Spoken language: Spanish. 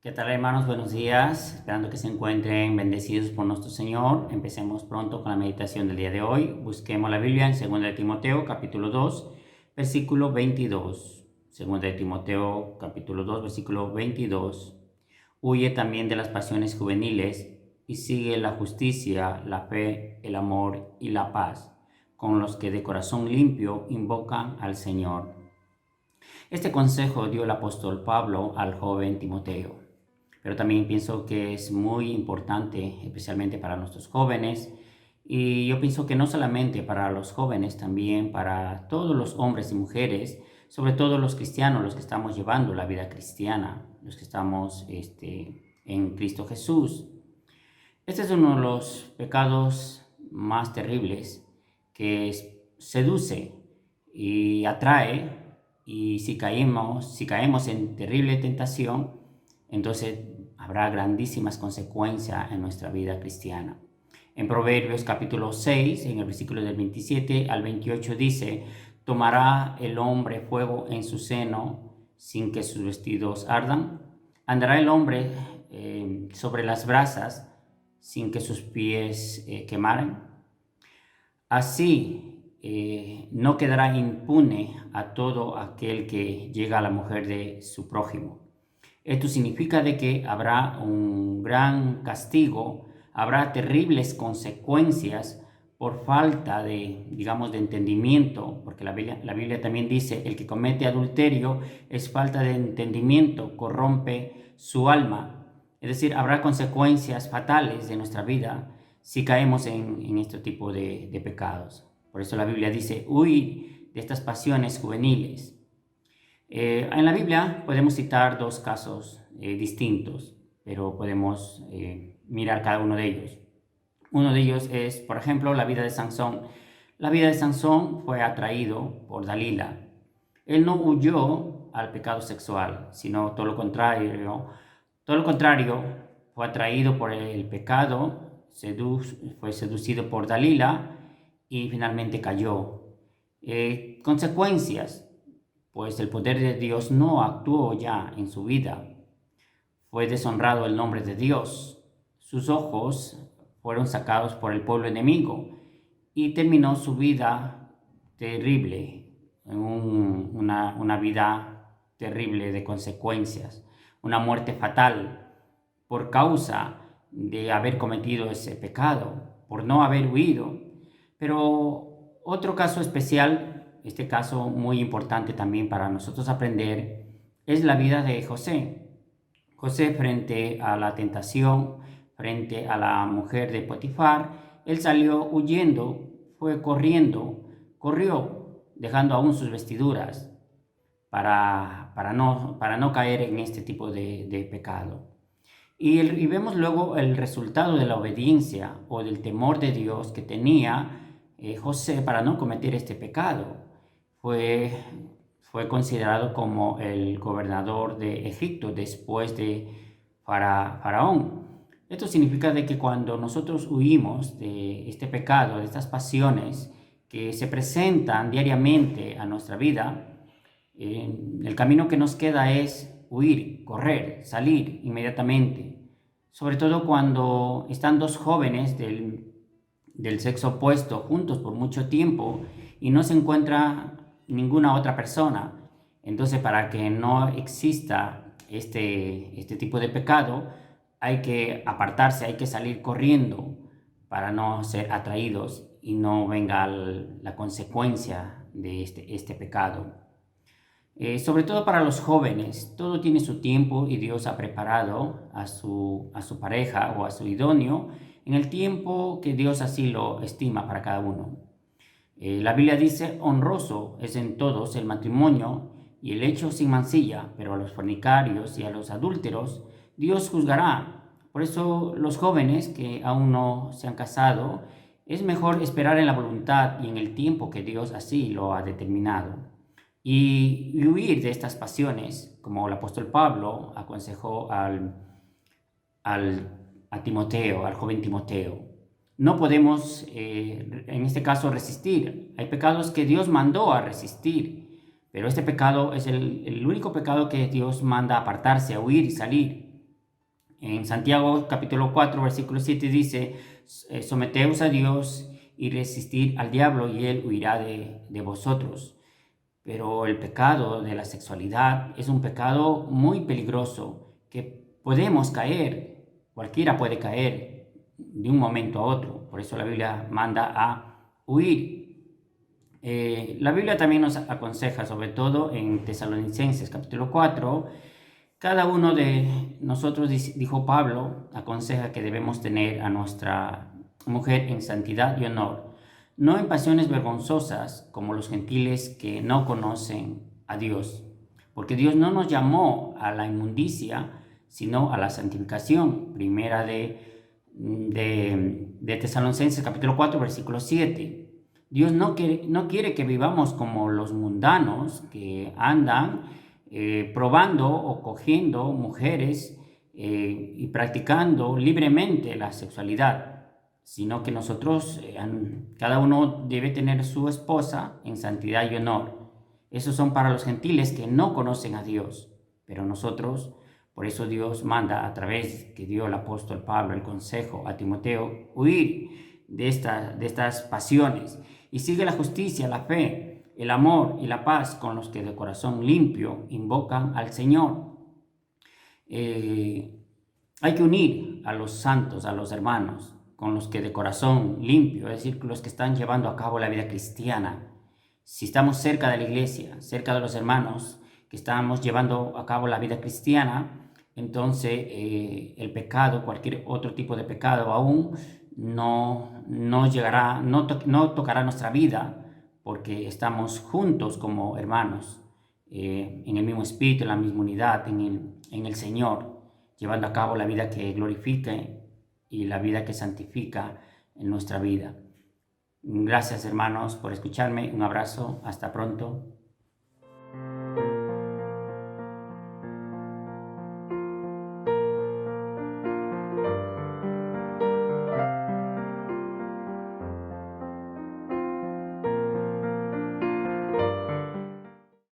¿Qué tal, hermanos? Buenos días. Esperando que se encuentren bendecidos por nuestro Señor. Empecemos pronto con la meditación del día de hoy. Busquemos la Biblia en 2 de Timoteo, capítulo 2, versículo 22. 2 de Timoteo, capítulo 2, versículo 22. Huye también de las pasiones juveniles y sigue la justicia, la fe, el amor y la paz, con los que de corazón limpio invocan al Señor. Este consejo dio el apóstol Pablo al joven Timoteo. Pero también pienso que es muy importante, especialmente para nuestros jóvenes. Y yo pienso que no solamente para los jóvenes, también para todos los hombres y mujeres, sobre todo los cristianos, los que estamos llevando la vida cristiana, los que estamos en Cristo Jesús. Este es uno de los pecados más terribles que seduce y atrae, y si caemos en terrible tentación, entonces habrá grandísimas consecuencias en nuestra vida cristiana. En Proverbios capítulo 6, en el versículo del 27 al 28 dice: ¿Tomará el hombre fuego en su seno sin que sus vestidos ardan? ¿Andará el hombre sobre las brasas sin que sus pies quemaren? Así no quedará impune a todo aquel que llega a la mujer de su prójimo. Esto significa de que habrá un gran castigo, habrá terribles consecuencias por falta de entendimiento, porque la Biblia también dice: el que comete adulterio es falta de entendimiento, corrompe su alma. Es decir, habrá consecuencias fatales de nuestra vida si caemos en este tipo de pecados. Por eso la Biblia dice: huid de estas pasiones juveniles. En la Biblia podemos citar dos casos distintos, pero podemos mirar cada uno de ellos. Uno de ellos es, por ejemplo, la vida de Sansón. La vida de Sansón fue atraído por Dalila. Él no huyó al pecado sexual, sino todo lo contrario. Todo lo contrario, fue atraído por el pecado, fue seducido por Dalila y finalmente cayó. Consecuencias: pues el poder de Dios no actuó ya en su vida. Fue deshonrado el nombre de Dios. Sus ojos fueron sacados por el pueblo enemigo y terminó su vida terrible, en una vida terrible de consecuencias, una muerte fatal por causa de haber cometido ese pecado, por no haber huido. Pero otro caso especial, este caso muy importante también para nosotros aprender, es la vida de José. José, frente a la tentación, frente a la mujer de Potifar, él salió huyendo, fue corrió, dejando aún sus vestiduras para no caer en este tipo de pecado. Y vemos luego el resultado de la obediencia o del temor de Dios que tenía José para no cometer este pecado. Fue considerado como el gobernador de Egipto después de Faraón. Esto significa de que cuando nosotros huimos de este pecado, de estas pasiones que se presentan diariamente a nuestra vida, el camino que nos queda es huir, correr, salir inmediatamente. Sobre todo cuando están dos jóvenes del sexo opuesto juntos por mucho tiempo y no se encuentra ninguna otra persona. Entonces, para que no exista este tipo de pecado, hay que apartarse, hay que salir corriendo para no ser atraídos y no venga la consecuencia de este pecado. Sobre todo para los jóvenes, todo tiene su tiempo y Dios ha preparado a su pareja o a su idóneo en el tiempo que Dios así lo estima para cada uno. La Biblia dice: honroso es en todos el matrimonio y el hecho sin mancilla, pero a los fornicarios y a los adúlteros Dios juzgará. Por eso los jóvenes que aún no se han casado, es mejor esperar en la voluntad y en el tiempo que Dios así lo ha determinado. Y huir de estas pasiones, como el apóstol Pablo aconsejó a Timoteo, al joven Timoteo. No podemos, en este caso, resistir. Hay pecados que Dios mandó a resistir, pero este pecado es el único pecado que Dios manda a apartarse, a huir y salir. En Santiago capítulo 4, versículo 7 dice, someteos a Dios y resistir al diablo y él huirá de vosotros. Pero el pecado de la sexualidad es un pecado muy peligroso que podemos caer, cualquiera puede caer de un momento a otro. Por eso la Biblia manda a huir. La Biblia también nos aconseja, sobre todo en Tesalonicenses capítulo 4, cada uno de nosotros, dijo Pablo, aconseja que debemos tener a nuestra mujer en santidad y honor, no en pasiones vergonzosas como los gentiles que no conocen a Dios, porque Dios no nos llamó a la inmundicia, sino a la santificación. Primera de Tesalonicenses capítulo 4, versículo 7. Dios no quiere que vivamos como los mundanos que andan probando o cogiendo mujeres y practicando libremente la sexualidad, sino que nosotros, cada uno debe tener su esposa en santidad y honor. Esos son para los gentiles que no conocen a Dios, pero nosotros, por eso Dios manda a través que dio el apóstol Pablo el consejo a Timoteo, huir de estas pasiones y sigue la justicia, la fe, el amor y la paz con los que de corazón limpio invocan al Señor. Hay que unir a los santos, a los hermanos, con los que de corazón limpio, es decir, los que están llevando a cabo la vida cristiana. Si estamos cerca de la iglesia, cerca de los hermanos que estamos llevando a cabo la vida cristiana, entonces el pecado, cualquier otro tipo de pecado aún, no llegará, no tocará nuestra vida, porque estamos juntos como hermanos, en el mismo espíritu, en la misma unidad, en el Señor, llevando a cabo la vida que glorifique y la vida que santifica en nuestra vida. Gracias, hermanos, por escucharme. Un abrazo. Hasta pronto.